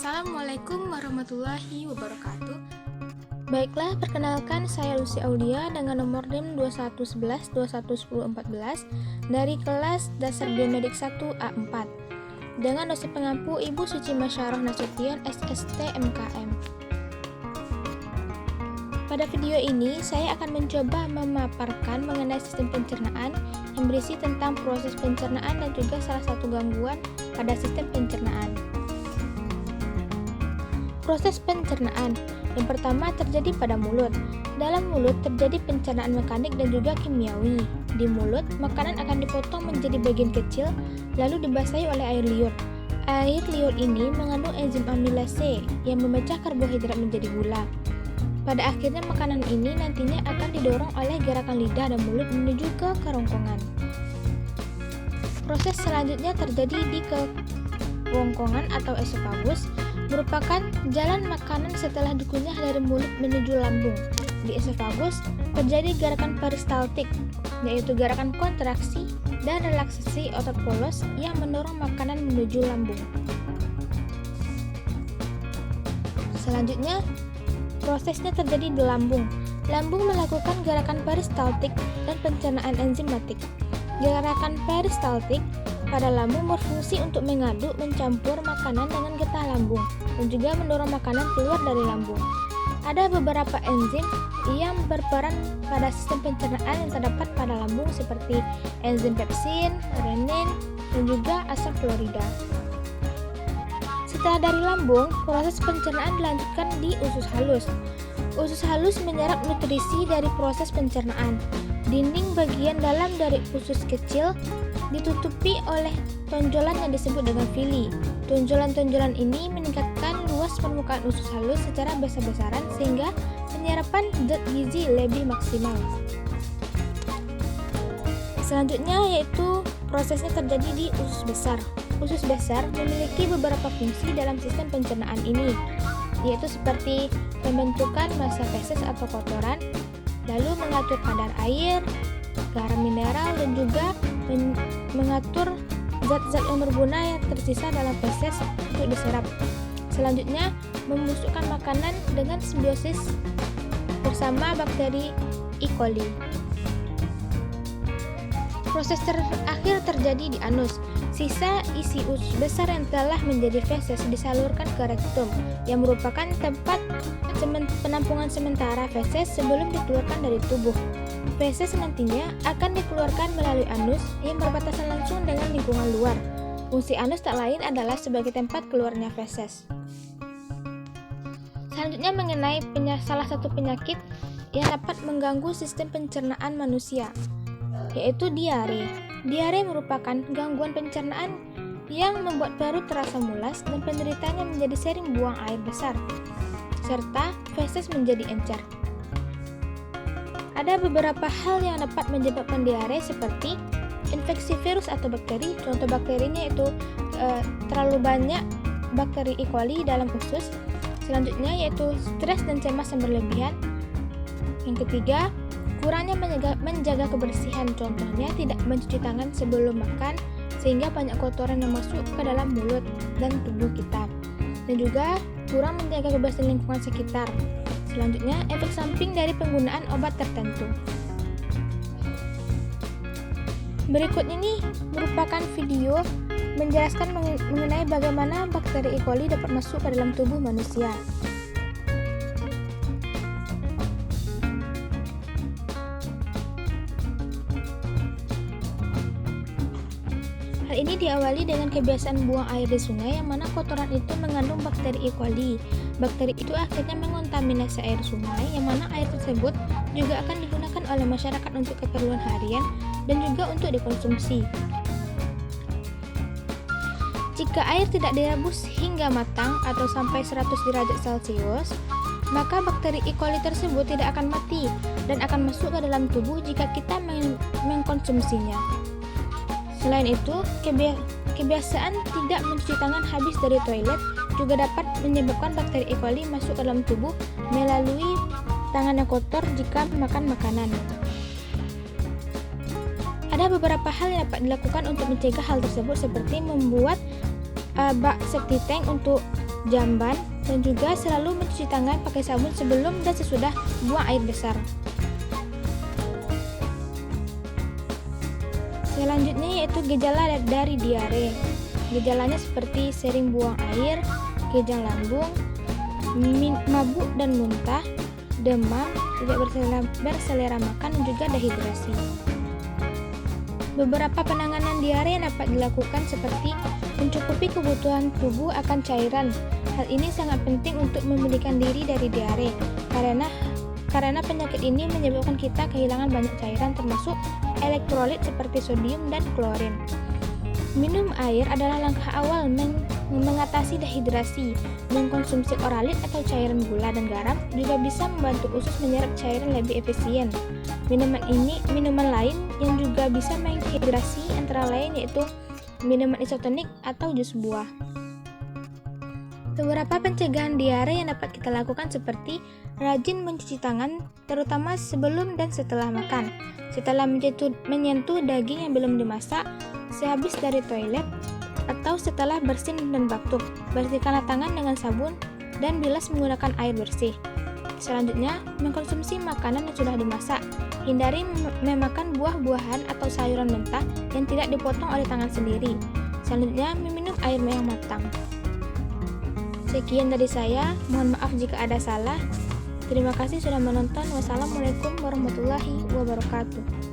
Assalamualaikum warahmatullahi wabarakatuh. Baiklah, perkenalkan saya Lucy Aulia dengan nomor NIM 2111 211014 dari kelas Dasar Biomedik 1A4 dengan dosen pengampu Ibu Suci Masyarah Nasution SST MKM. Pada video ini, saya akan mencoba memaparkan mengenai sistem pencernaan yang berisi tentang proses pencernaan dan juga salah satu gangguan pada sistem pencernaan. Proses pencernaan yang pertama terjadi pada mulut. Dalam mulut terjadi pencernaan mekanik dan juga kimiawi. Di mulut, makanan akan dipotong menjadi bagian kecil lalu dibasahi oleh air liur. Air liur ini mengandung enzim amilase yang memecah karbohidrat menjadi gula. Pada akhirnya makanan ini nantinya akan didorong oleh gerakan lidah dan mulut menuju ke kerongkongan. Proses selanjutnya terjadi di kerongkongan atau esofagus, merupakan jalan makanan setelah dikunyah dari mulut menuju lambung. Di esofagus terjadi gerakan peristaltik, yaitu gerakan kontraksi dan relaksasi otot polos yang mendorong makanan menuju lambung. Selanjutnya, prosesnya terjadi di lambung. Lambung melakukan gerakan peristaltik dan pencernaan enzimatik. Gerakan peristaltik pada lambung berfungsi untuk mengaduk, mencampur makanan dengan getah lambung dan juga mendorong makanan keluar dari lambung. Ada beberapa enzim yang berperan pada sistem pencernaan yang terdapat pada lambung seperti enzim pepsin, renin, dan juga asam klorida. Setelah dari lambung, proses pencernaan dilanjutkan di usus halus. Usus halus menyerap nutrisi dari proses pencernaan. Dinding bagian dalam dari usus kecil ditutupi oleh tonjolan yang disebut dengan villi. Tonjolan-tonjolan ini meningkatkan luas permukaan usus halus secara besar-besaran sehingga penyerapan zat gizi lebih maksimal. Selanjutnya yaitu prosesnya terjadi di usus besar. Usus besar memiliki beberapa fungsi dalam sistem pencernaan ini, yaitu seperti pembentukan massa feses atau kotoran, lalu mengatur kadar air, garam mineral, dan juga mengatur zat-zat yang berguna yang tersisa dalam feses untuk diserap. Selanjutnya, membusukkan makanan dengan simbiosis bersama bakteri E. coli. Proses terakhir terjadi di anus. Sisa isi usus besar yang telah menjadi feses disalurkan ke rektum, yang merupakan tempat penampungan sementara feses sebelum dikeluarkan dari tubuh. Feses nantinya akan dikeluarkan melalui anus yang berbatasan langsung dengan lingkungan luar. Fungsi anus tak lain adalah sebagai tempat keluarnya feses. Selanjutnya mengenai salah satu penyakit yang dapat mengganggu sistem pencernaan manusia, yaitu diare. Diare merupakan gangguan pencernaan yang membuat perut terasa mulas dan penderitanya menjadi sering buang air besar, serta feses menjadi encer. Ada beberapa hal yang dapat menyebabkan diare seperti infeksi virus atau bakteri. Contoh bakterinya itu terlalu banyak bakteri E. coli dalam usus. Selanjutnya yaitu stres dan cemas yang berlebihan. Yang ketiga, kurangnya menjaga kebersihan, contohnya tidak mencuci tangan sebelum makan sehingga banyak kotoran yang masuk ke dalam mulut dan tubuh kita. Dan juga kurang menjaga kebersihan lingkungan sekitar. Selanjutnya, efek samping dari penggunaan obat tertentu. Berikut ini merupakan video menjelaskan mengenai bagaimana bakteri E. coli dapat masuk ke dalam tubuh manusia. Hal ini diawali dengan kebiasaan buang air di sungai yang mana kotoran itu mengandung bakteri E. coli. Bakteri itu akhirnya mengontaminasi air sungai yang mana air tersebut juga akan digunakan oleh masyarakat untuk keperluan harian dan juga untuk dikonsumsi. Jika air tidak direbus hingga matang atau sampai 100 derajat Celcius, maka bakteri E. coli tersebut tidak akan mati dan akan masuk ke dalam tubuh jika kita mengkonsumsinya. Selain itu, kebiasaan tidak mencuci tangan habis dari toilet juga dapat menyebabkan bakteri E. coli masuk ke dalam tubuh melalui tangan yang kotor jika makan makanan. Ada beberapa hal yang dapat dilakukan untuk mencegah hal tersebut seperti membuat bak septic tank untuk jamban, dan juga selalu mencuci tangan pakai sabun sebelum dan sesudah buang air besar. Selanjutnya yaitu gejala dari diare. Gejalanya seperti sering buang air, kejang lambung, mabuk dan muntah, demam, tidak berselera makan, dan juga dehidrasi. Beberapa penanganan diare yang dapat dilakukan seperti mencukupi kebutuhan tubuh akan cairan. Hal ini sangat penting untuk memulihkan diri dari diare karena penyakit ini menyebabkan kita kehilangan banyak cairan termasuk elektrolit seperti sodium dan klorin. Minum air adalah langkah awal mengatasi dehidrasi. Mengkonsumsi oralit atau cairan gula dan garam juga bisa membantu usus menyerap cairan lebih efisien. Minuman lain yang juga bisa menghidrasi antara lain yaitu minuman isotonik atau jus buah. Beberapa pencegahan diare yang dapat kita lakukan seperti rajin mencuci tangan, terutama sebelum dan setelah makan, setelah menyentuh daging yang belum dimasak, sehabis dari toilet, atau setelah bersin dan batuk. Bersihkanlah tangan dengan sabun dan bilas menggunakan air bersih. Selanjutnya, mengkonsumsi makanan yang sudah dimasak. Hindari memakan buah-buahan atau sayuran mentah yang tidak dipotong oleh tangan sendiri. Selanjutnya, meminum air yang matang. Sekian dari saya, mohon maaf jika ada salah. Terima kasih sudah menonton. Wassalamualaikum warahmatullahi wabarakatuh.